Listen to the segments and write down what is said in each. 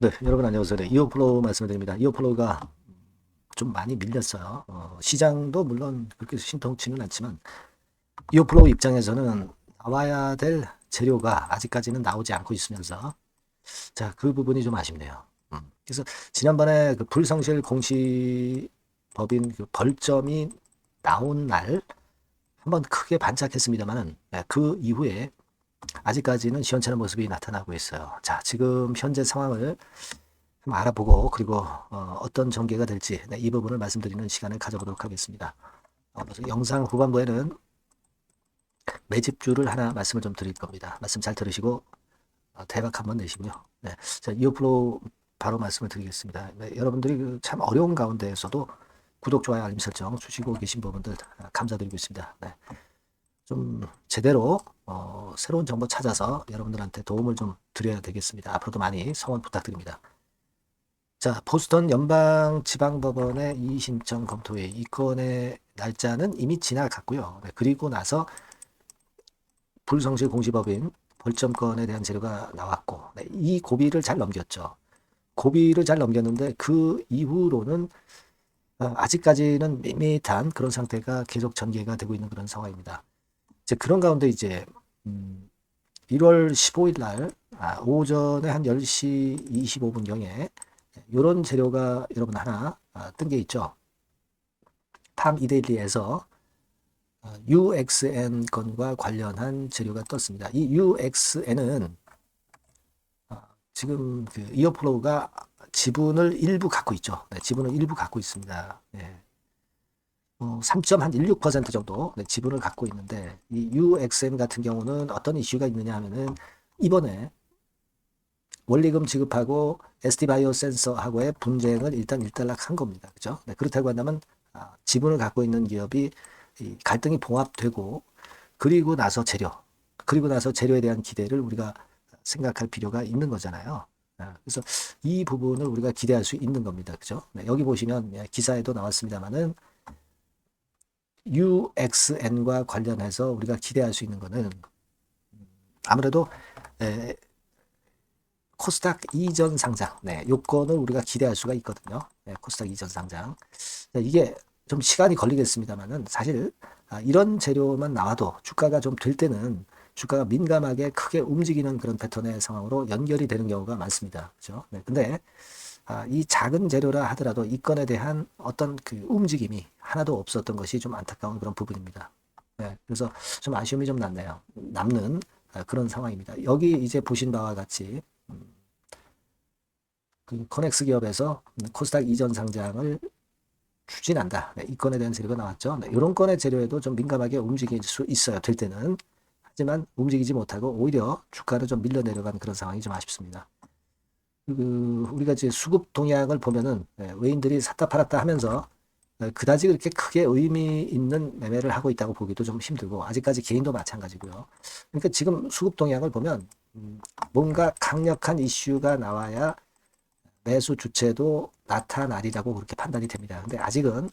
네, 여러분 안녕하세요. 네, 이어플로우 말씀드립니다. 이어플로우가 좀 많이 밀렸어요. 시장도 물론 그렇게 신통치는 않지만 이어플로우 입장에서는 나와야 될 재료가 아직까지는 나오지 않고 있으면서 자, 그 부분이 좀 아쉽네요. 그래서 지난번에 그 불성실 공시법인 그 벌점이 나온 날 한번 크게 반짝했습니다만은 그 이후에 아직까지는 시원찮은 모습이 나타나고 있어요. 자, 지금 현재 상황을 좀 알아보고 그리고 떤 전개가 될지 이 부분을 말씀드리는 시간을 가져보도록 하겠습니다. 그래서 영상 후반부에는 매집주를 하나 말씀을 좀 드릴 겁니다. 말씀 잘 들으시고 대박 한번 내시고요. 네, 자, 이어플로우 바로 말씀을 드리겠습니다. 네, 여러분들이 그참 어려운 가운데에서도 구독, 좋아요, 알림 설정 주시고 계신 부분들 감사드리고 있습니다. 네, 좀 제대로 새로운 정보 찾아서 여러분들한테 도움을 좀 드려야 되겠습니다. 앞으로도 많이 성원 부탁드립니다. 자, 보스턴 연방지방법원의 이의신청 검토회의 이 건의 날짜는 이미 지나갔고요. 네, 그리고 나서 불성실 공시법인 벌점권에 대한 재료가 나왔고 네, 이 고비를 잘 넘겼죠. 고비를 잘 넘겼는데 그 이후로는 아직까지는 밋밋한 그런 상태가 계속 전개가 되고 있는 그런 상황입니다. 이제 그런 가운데 이제 1월 15일 날 오전에 한 10시 25분경에 이런 재료가 여러분 하나 뜬 게 있죠. 팜 이데일리에서 UXN 건과 관련한 재료가 떴습니다. 이 UXN은 지금 그 이어플로우가 지분을 일부 갖고 있죠. 네, 지분을 일부 갖고 있습니다. 네. 3.16% 정도 지분을 갖고 있는데 이 UXN 같은 경우는 어떤 이슈가 있느냐 하면은 이번에 원리금 지급하고 ST바이오 센서하고의 분쟁을 일단 일단락한 겁니다. 그죠? 네, 그렇다고 한다면 지분을 갖고 있는 기업이 갈등이 봉합되고 그리고 나서 재료에 대한 기대를 우리가 생각할 필요가 있는 거잖아요. 그래서 이 부분을 우리가 기대할 수 있는 겁니다. 그죠? 네, 여기 보시면 기사에도 나왔습니다만은 UXN과 관련해서 우리가 기대할 수 있는 거는 아무래도 코스닥 이전 상장, 네, 요건을 우리가 기대할 수가 있거든요. 네, 코스닥 이전 상장. 네, 이게 좀 시간이 걸리겠습니다만은 사실 이런 재료만 나와도 주가가 좀 될 때는 주가가 민감하게 크게 움직이는 그런 패턴의 상황으로 연결이 되는 경우가 많습니다. 그죠? 네, 근데 이 작은 재료라 하더라도 이 건에 대한 어떤 그 움직임이 하나도 없었던 것이 좀 안타까운 그런 부분입니다. 네, 그래서 좀 아쉬움이 좀 남는 그런 상황입니다. 여기 이제 보신 바와 같이 그 코넥스 기업에서 코스닥 이전 상장을 추진한다. 네, 이 건에 대한 재료가 나왔죠. 네, 이런 건의 재료에도 좀 민감하게 움직일 수 있어요. 될 때는. 하지만 움직이지 못하고 오히려 주가를 좀 밀려 내려간 그런 상황이 좀 아쉽습니다. 우리가 이제 수급 동향을 보면은 외인들이 샀다 팔았다 하면서 그다지 그렇게 크게 의미 있는 매매를 하고 있다고 보기도 좀 힘들고 아직까지 개인도 마찬가지고요. 그러니까 지금 수급 동향을 보면 뭔가 강력한 이슈가 나와야 매수 주체도 나타나리라고 그렇게 판단이 됩니다. 근데 아직은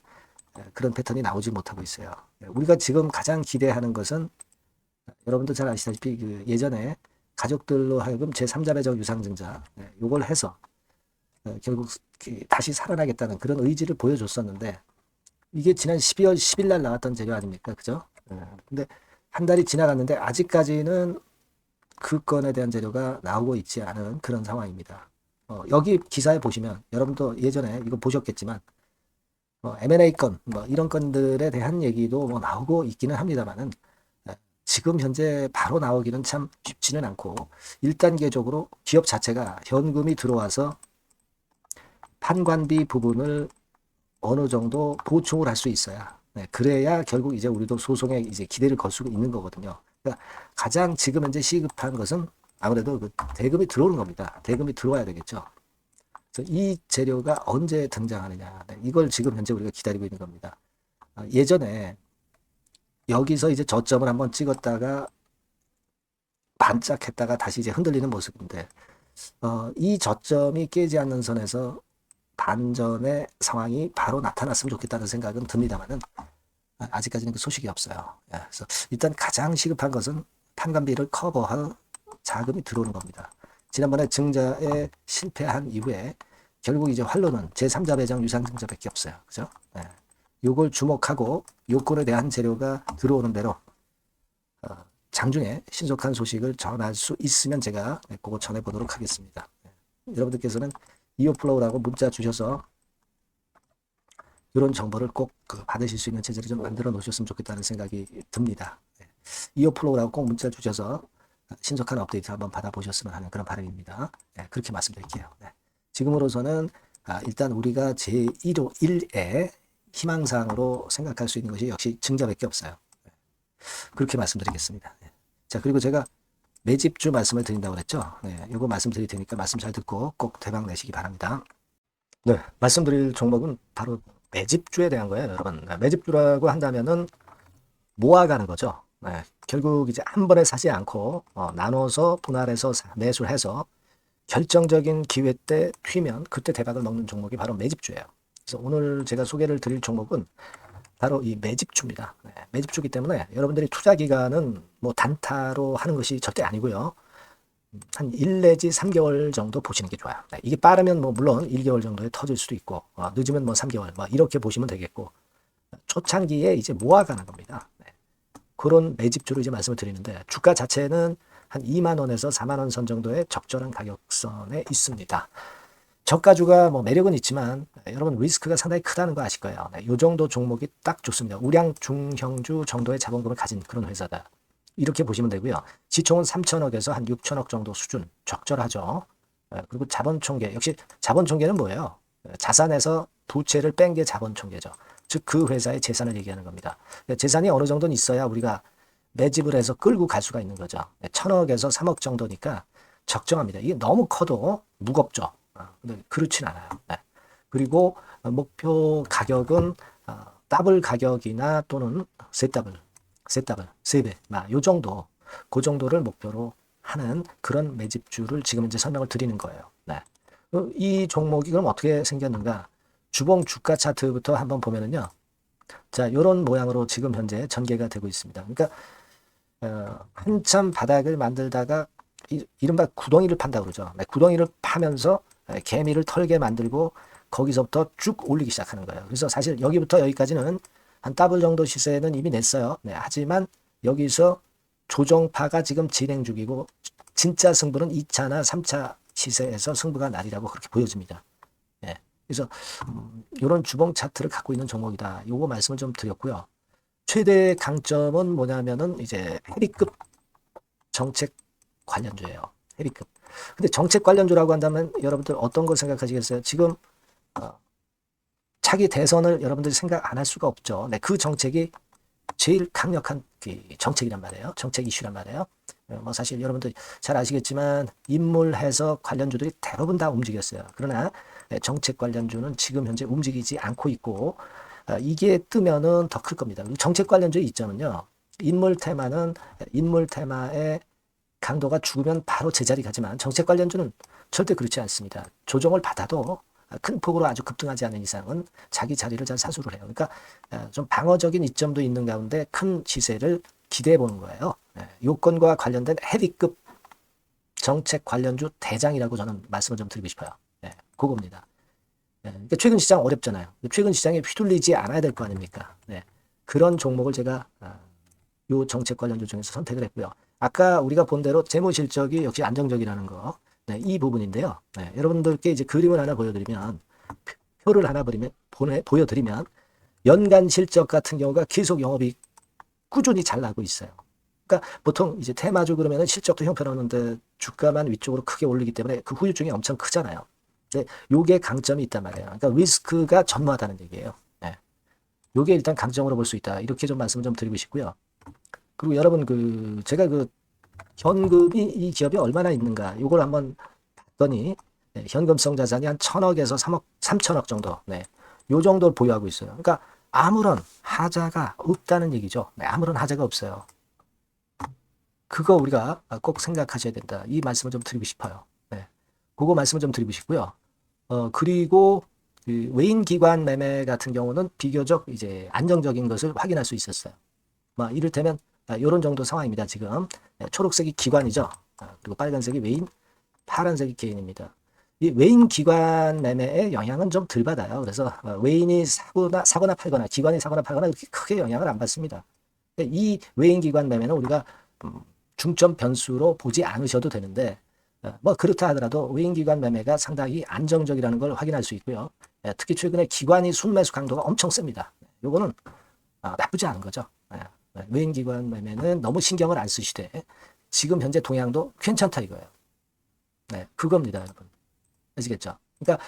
그런 패턴이 나오지 못하고 있어요. 우리가 지금 가장 기대하는 것은 여러분도 잘 아시다시피 그 예전에 가족들로 하여금 제3자 배적 유상증자 요걸 해서 결국 다시 살아나겠다는 그런 의지를 보여줬었는데 이게 지난 12월 10일 날 나왔던 재료 아닙니까? 그죠? 근데 한 달이 지나갔는데 아직까지는 그 건에 대한 재료가 나오고 있지 않은 그런 상황입니다. 여기 기사에 보시면 여러분도 예전에 이거 보셨겠지만 M&A 건, 이런 건들에 대한 얘기도 뭐 나오고 있기는 합니다만은 지금 현재 바로 나오기는 참 쉽지는 않고 1단계적으로 기업 자체가 현금이 들어와서 판관비 부분을 어느 정도 보충을 할 수 있어야 그래야 결국 이제 우리도 소송에 이제 기대를 걸 수 있는 거거든요. 그러니까 가장 지금 현재 시급한 것은 아무래도 그 대금이 들어오는 겁니다. 대금이 들어와야 되겠죠. 그래서 이 재료가 언제 등장하느냐, 이걸 지금 현재 우리가 기다리고 있는 겁니다. 예전에 여기서 이제 저점을 한번 찍었다가 반짝했다가 다시 이제 흔들리는 모습인데 이 저점이 깨지 않는 선에서 반전의 상황이 바로 나타났으면 좋겠다는 생각은 듭니다만은 아직까지는 그 소식이 없어요. 그래서 일단 가장 시급한 것은 판관비를 커버할 자금이 들어오는 겁니다. 지난번에 증자에 실패한 이후에 결국 이제 활로는 제3자 배당 유상증자밖에 없어요. 그죠? 네. 요걸 주목하고 요건에 대한 재료가 들어오는 대로 장중에 신속한 소식을 전할 수 있으면 제가 그거 전해보도록 하겠습니다. 여러분들께서는 이오플로우라고 문자 주셔서 이런 정보를 꼭 받으실 수 있는 체제를 좀 만들어 놓으셨으면 좋겠다는 생각이 듭니다. 이오플로우라고 꼭 문자 주셔서 신속한 업데이트 한번 받아보셨으면 하는 그런 바람입니다. 그렇게 말씀드릴게요. 지금으로서는 일단 우리가 제1의 희망사항으로 생각할 수 있는 것이 역시 증자밖에 없어요. 그렇게 말씀드리겠습니다. 자, 그리고 제가 매집주 말씀을 드린다고 그랬죠. 이거 말씀드릴 테니까 말씀 잘 듣고 꼭 대박 내시기 바랍니다. 네, 말씀드릴 종목은 바로 매집주에 대한 거예요, 여러분. 매집주라고 한다면은 모아가는 거죠. 결국 이제 한 번에 사지 않고 나눠서 분할해서 매수를 해서 결정적인 기회 때 튀면 그때 대박을 먹는 종목이 바로 매집주예요. 그래서 오늘 제가 소개를 드릴 종목은 바로 이 매집주입니다. 매집주기 때문에 여러분들이 투자 기간은 뭐 단타로 하는 것이 절대 아니고요. 한 1 내지 3개월 정도 보시는 게 좋아요. 이게 빠르면 뭐 물론 1개월 정도에 터질 수도 있고 늦으면 뭐 3개월 뭐 이렇게 보시면 되겠고 초창기에 이제 모아가는 겁니다. 그런 매집주로 이제 말씀을 드리는데 주가 자체는 한 2만 원에서 4만 원 선 정도의 적절한 가격선에 있습니다. 저가주가 뭐 매력은 있지만 여러분 리스크가 상당히 크다는 거 아실 거예요. 이 정도 종목이 딱 좋습니다. 우량 중형주 정도의 자본금을 가진 그런 회사다. 이렇게 보시면 되고요. 시총은 3천억에서 한 6천억 정도 수준 적절하죠. 그리고 자본총계 역시 자본총계는 뭐예요? 자산에서 부채를 뺀 게 자본총계죠. 즉 그 회사의 재산을 얘기하는 겁니다. 재산이 어느 정도는 있어야 우리가 매집을 해서 끌고 갈 수가 있는 거죠. 1,000억에서 3억 정도니까 적정합니다. 이게 너무 커도 무겁죠. 근데 그렇진 않아요. 그리고 목표 가격은 더블 가격이나 또는 세 더블, 세 배, 요 정도, 그 정도를 목표로 하는 그런 매집주를 지금 이제 설명을 드리는 거예요. 이 종목이 그럼 어떻게 생겼는가? 주봉 주가 차트부터 한번 보면은요. 자, 이런 모양으로 지금 현재 전개가 되고 있습니다. 그러니까 한참 바닥을 만들다가 이른바 구덩이를 판다고 그러죠. 구덩이를 파면서 개미를 털게 만들고 거기서부터 쭉 올리기 시작하는 거예요. 그래서 사실 여기부터 여기까지는 한 더블 정도 시세는 이미 냈어요. 하지만 여기서 조정파가 지금 진행 중이고 진짜 승부는 2차나 3차 시세에서 승부가 나리라고 그렇게 보여집니다. 그래서 이런 주봉 차트를 갖고 있는 종목이다. 요거 말씀을 좀 드렸고요. 최대 강점은 뭐냐면은 이제 해리급 정책 관련주예요. 해리급. 근데 정책 관련주라고 한다면 여러분들 어떤 걸 생각하시겠어요? 지금 차기 대선을 여러분들이 생각 안 할 수가 없죠. 그 정책이 제일 강력한 정책이란 말이에요. 정책 이슈란 말이에요. 뭐 사실 여러분들 잘 아시겠지만 인물 해석 관련주들이 대부분 다 움직였어요. 그러나 정책 관련주는 지금 현재 움직이지 않고 있고 이게 뜨면은 더 클 겁니다. 정책 관련주의 이점은요. 인물 테마의 강도가 죽으면 바로 제자리 가지만 정책 관련주는 절대 그렇지 않습니다. 조정을 받아도 큰 폭으로 아주 급등하지 않는 이상은 자기 자리를 잘 사수를 해요. 그러니까 좀 방어적인 이점도 있는 가운데 큰 시세를 기대해 보는 거예요. 요건과 관련된 헤비급 정책 관련주 대장이라고 저는 말씀을 좀 드리고 싶어요. 그겁니다. 그러니까 최근 시장 어렵잖아요. 최근 시장에 휘둘리지 않아야 될 거 아닙니까? 그런 종목을 제가 요 정책 관련주 중에서 선택을 했고요. 아까 우리가 본 대로 재무 실적이 역시 안정적이라는 거, 이 부분인데요. 여러분들께 이제 그림을 하나 보여드리면, 표를 하나 보여드리면, 연간 실적 같은 경우가 계속 영업이 꾸준히 잘 나고 있어요. 그러니까 보통 이제 테마주 그러면은 실적도 형편없는데 주가만 위쪽으로 크게 올리기 때문에 그 후유증이 엄청 크잖아요. 근데 요게 강점이 있단 말이에요. 그러니까 리스크가 전무하다는 얘기예요. 요게 일단 강점으로 볼 수 있다. 이렇게 좀 말씀을 좀 드리고 싶고요. 그리고 여러분 제가 현금이 이 기업이 얼마나 있는가 요걸 한번 봤더니 현금성 자산이 한 1,000억에서 3천억 정도 요 정도를 보유하고 있어요. 그러니까 아무런 하자가 없다는 얘기죠. 아무런 하자가 없어요. 그거 우리가 꼭 생각하셔야 된다. 이 말씀을 좀 드리고 싶어요. 그거 말씀을 좀 드리고 싶고요. 그리고 외인 기관 매매 같은 경우는 비교적 이제 안정적인 것을 확인할 수 있었어요. 이를테면 이런 정도 상황입니다. 지금 초록색이 기관이죠. 그리고 빨간색이 외인 파란색이 개인입니다. 이 외인 기관 매매의 영향은 좀 덜 받아요. 그래서 외인이 사거나 팔거나 기관이 사거나 팔거나 그렇게 크게 영향을 안 받습니다. 이 외인 기관 매매는 우리가 중점 변수로 보지 않으셔도 되는데 뭐 그렇다 하더라도 외인 기관 매매가 상당히 안정적이라는 걸 확인할 수 있고요. 특히 최근에 기관이 순매수 강도가 엄청 셉니다. 요거는 나쁘지 않은 거죠. 외인 기관 매매는 너무 신경을 안 쓰시되 지금 현재 동향도 괜찮다 이거예요. 네, 그겁니다, 여러분. 아시겠죠? 그러니까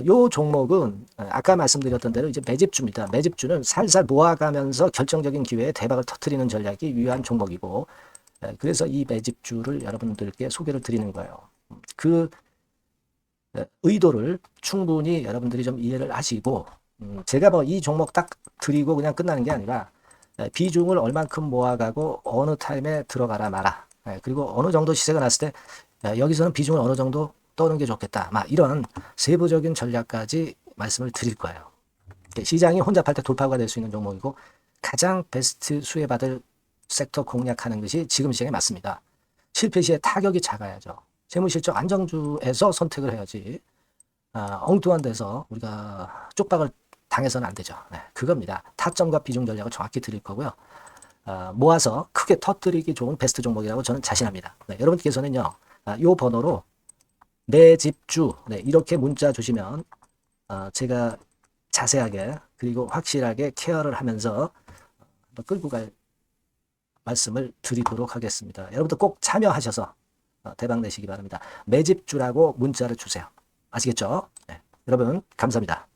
요 종목은 아까 말씀드렸던 대로 이제 매집주입니다. 매집주는 살살 모아가면서 결정적인 기회에 대박을 터뜨리는 전략이 유효한 종목이고, 그래서 이 매집주를 여러분들께 소개를 드리는 거예요. 그 의도를 충분히 여러분들이 좀 이해를 하시고, 제가 뭐 이 종목 딱 드리고 그냥 끝나는 게 아니라 비중을 얼만큼 모아가고 어느 타임에 들어가라 마라. 그리고 어느 정도 시세가 났을 때 여기서는 비중을 어느 정도 떠는 게 좋겠다. 막 이런 세부적인 전략까지 말씀을 드릴 거예요. 시장이 혼잡할 때 돌파구가 될 수 있는 종목이고 가장 베스트 수혜받을 섹터 공략하는 것이 지금 시장에 맞습니다. 실패 시에 타격이 작아야죠. 재무실적 안정주에서 선택을 해야지 엉뚱한 데서 우리가 쪽박을 당해서는 안 되죠. 네, 그겁니다. 타점과 비중 전략을 정확히 드릴 거고요. 모아서 크게 터뜨리기 좋은 베스트 종목이라고 저는 자신합니다. 네, 여러분께서는요. 이 번호로 매집주 이렇게 문자 주시면 제가 자세하게 그리고 확실하게 케어를 하면서 끌고 갈 말씀을 드리도록 하겠습니다. 여러분들 꼭 참여하셔서 대박 내시기 바랍니다. 매집주라고 문자를 주세요. 아시겠죠? 네. 여러분 감사합니다.